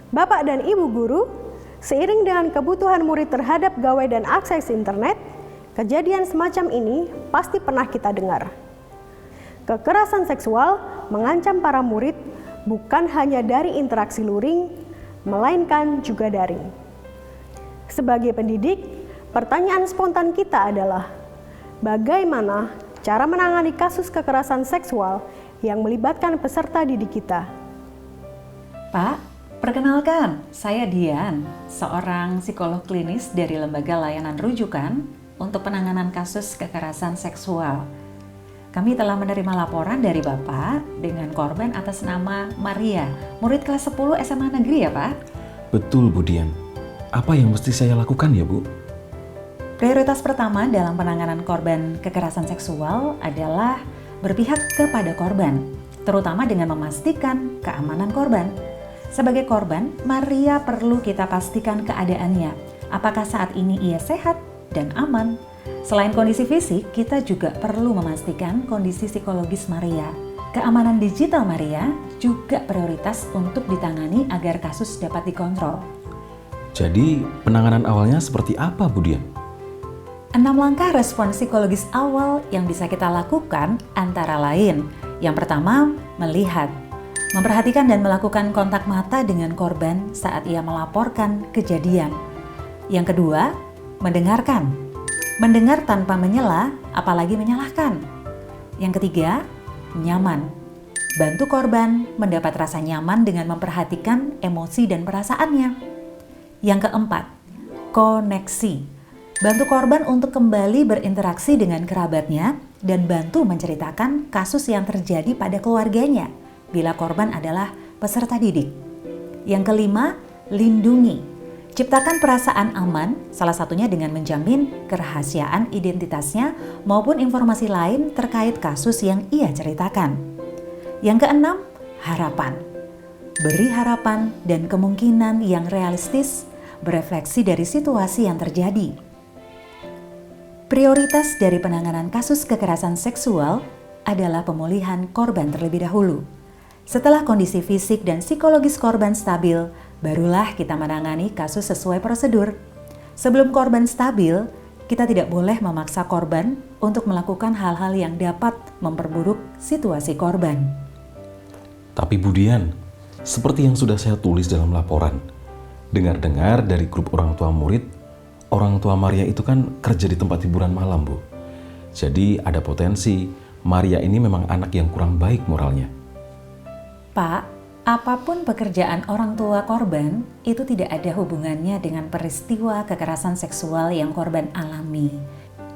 Bapak dan Ibu guru, seiring dengan kebutuhan murid terhadap gawai dan akses internet, kejadian semacam ini pasti pernah kita dengar. Kekerasan seksual mengancam para murid bukan hanya dari interaksi luring, melainkan juga daring. Sebagai pendidik, pertanyaan spontan kita adalah, bagaimana cara menangani kasus kekerasan seksual yang melibatkan peserta didik kita? Pak, perkenalkan, saya Dian, seorang psikolog klinis dari Lembaga Layanan Rujukan untuk penanganan kasus kekerasan seksual. Kami telah menerima laporan dari Bapak dengan korban atas nama Maria, murid kelas 10 SMA Negeri ya Pak? Betul Bu Dian. Apa yang mesti saya lakukan ya Bu? Prioritas pertama dalam penanganan korban kekerasan seksual adalah berpihak kepada korban, terutama dengan memastikan keamanan korban. Sebagai korban, Maria perlu kita pastikan keadaannya. Apakah saat ini ia sehat dan aman? Selain kondisi fisik, kita juga perlu memastikan kondisi psikologis Maria. Keamanan digital Maria juga prioritas untuk ditangani agar kasus dapat dikontrol. Jadi penanganan awalnya seperti apa Bu Dian? 6 langkah respon psikologis awal yang bisa kita lakukan antara lain. Yang pertama, melihat. Memperhatikan dan melakukan kontak mata dengan korban saat ia melaporkan kejadian. Yang kedua, mendengarkan. Mendengar tanpa menyela, apalagi menyalahkan. Yang ketiga, nyaman. Bantu korban mendapat rasa nyaman dengan memperhatikan emosi dan perasaannya. Yang keempat, koneksi. Bantu korban untuk kembali berinteraksi dengan kerabatnya dan bantu menceritakan kasus yang terjadi pada keluarganya bila korban adalah peserta didik. Yang kelima, lindungi. Ciptakan perasaan aman, salah satunya dengan menjamin kerahasiaan identitasnya maupun informasi lain terkait kasus yang ia ceritakan. Yang keenam, harapan. Beri harapan dan kemungkinan yang realistis berefleksi dari situasi yang terjadi. Prioritas dari penanganan kasus kekerasan seksual adalah pemulihan korban terlebih dahulu. Setelah kondisi fisik dan psikologis korban stabil, barulah kita menangani kasus sesuai prosedur. Sebelum korban stabil, kita tidak boleh memaksa korban untuk melakukan hal-hal yang dapat memperburuk situasi korban. Tapi Bu Dian, seperti yang sudah saya tulis dalam laporan, dengar-dengar dari grup orang tua murid, orang tua Maria itu kan kerja di tempat hiburan malam Bu. Jadi ada potensi Maria ini memang anak yang kurang baik moralnya. Pak, apapun pekerjaan orang tua korban, itu tidak ada hubungannya dengan peristiwa kekerasan seksual yang korban alami.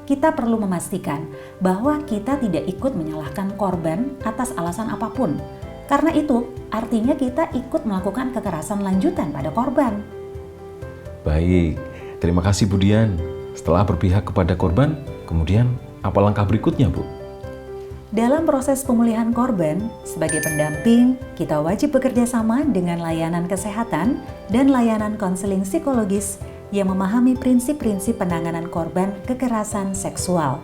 Kita perlu memastikan bahwa kita tidak ikut menyalahkan korban atas alasan apapun. Karena itu, artinya kita ikut melakukan kekerasan lanjutan pada korban. Baik, terima kasih Bu Dian. Setelah berpihak kepada korban, kemudian apa langkah berikutnya Bu? Dalam proses pemulihan korban, sebagai pendamping, kita wajib bekerja sama dengan layanan kesehatan dan layanan konseling psikologis yang memahami prinsip-prinsip penanganan korban kekerasan seksual.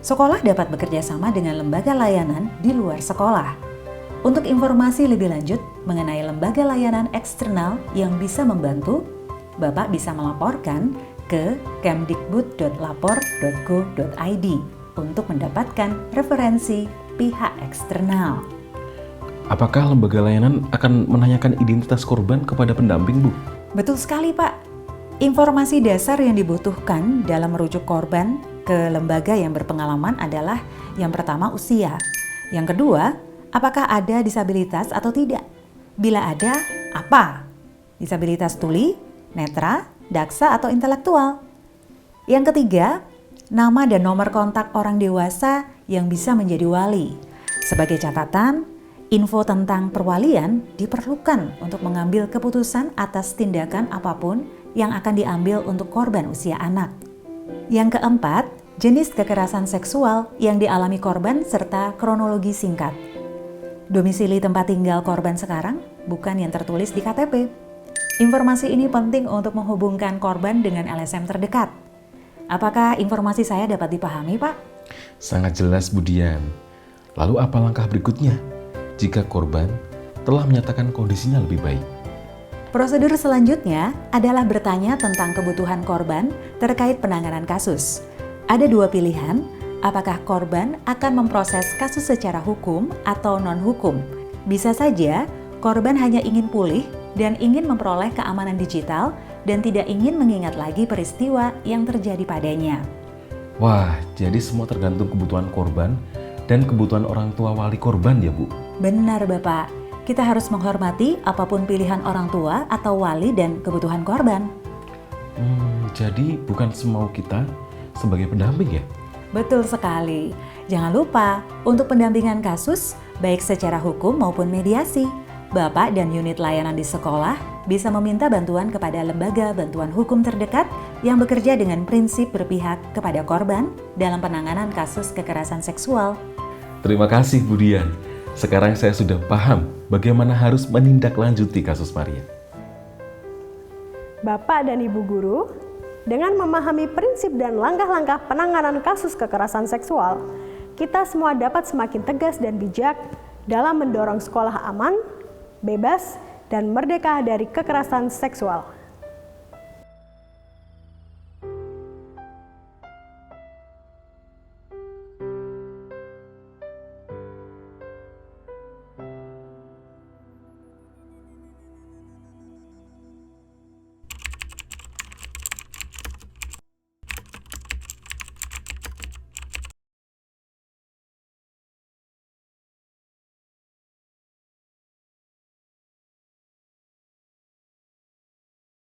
Sekolah dapat bekerja sama dengan lembaga layanan di luar sekolah. Untuk informasi lebih lanjut mengenai lembaga layanan eksternal yang bisa membantu, Bapak bisa melaporkan ke kemdikbud.lapor.go.id untuk mendapatkan referensi pihak eksternal. Apakah lembaga layanan akan menanyakan identitas korban kepada pendamping, Bu? Betul sekali, Pak. Informasi dasar yang dibutuhkan dalam merujuk korban ke lembaga yang berpengalaman adalah yang pertama usia. Yang kedua, apakah ada disabilitas atau tidak? Bila ada, apa? Disabilitas tuli, netra, daksa, atau intelektual. Yang ketiga, nama dan nomor kontak orang dewasa yang bisa menjadi wali. Sebagai catatan, info tentang perwalian diperlukan untuk mengambil keputusan atas tindakan apapun yang akan diambil untuk korban usia anak. Yang keempat, jenis kekerasan seksual yang dialami korban serta kronologi singkat. Domisili tempat tinggal korban sekarang bukan yang tertulis di KTP. Informasi ini penting untuk menghubungkan korban dengan LSM terdekat. Apakah informasi saya dapat dipahami, Pak? Sangat jelas, Bu Dian. Lalu apa langkah berikutnya jika korban telah menyatakan kondisinya lebih baik? Prosedur selanjutnya adalah bertanya tentang kebutuhan korban terkait penanganan kasus. Ada dua pilihan, apakah korban akan memproses kasus secara hukum atau non-hukum. Bisa saja korban hanya ingin pulih dan ingin memperoleh keamanan digital dan tidak ingin mengingat lagi peristiwa yang terjadi padanya. Wah, jadi semua tergantung kebutuhan korban dan kebutuhan orang tua wali korban ya, Bu? Benar, Bapak. Kita harus menghormati apapun pilihan orang tua atau wali dan kebutuhan korban. Jadi bukan semau kita sebagai pendamping ya? Betul sekali. Jangan lupa, untuk pendampingan kasus, baik secara hukum maupun mediasi, Bapak dan unit layanan di sekolah bisa meminta bantuan kepada lembaga bantuan hukum terdekat yang bekerja dengan prinsip berpihak kepada korban dalam penanganan kasus kekerasan seksual. Terima kasih, Bu Dian. Sekarang saya sudah paham bagaimana harus menindaklanjuti kasus Maria. Bapak dan Ibu guru, dengan memahami prinsip dan langkah-langkah penanganan kasus kekerasan seksual, kita semua dapat semakin tegas dan bijak dalam mendorong sekolah aman, bebas, dan merdeka dari kekerasan seksual.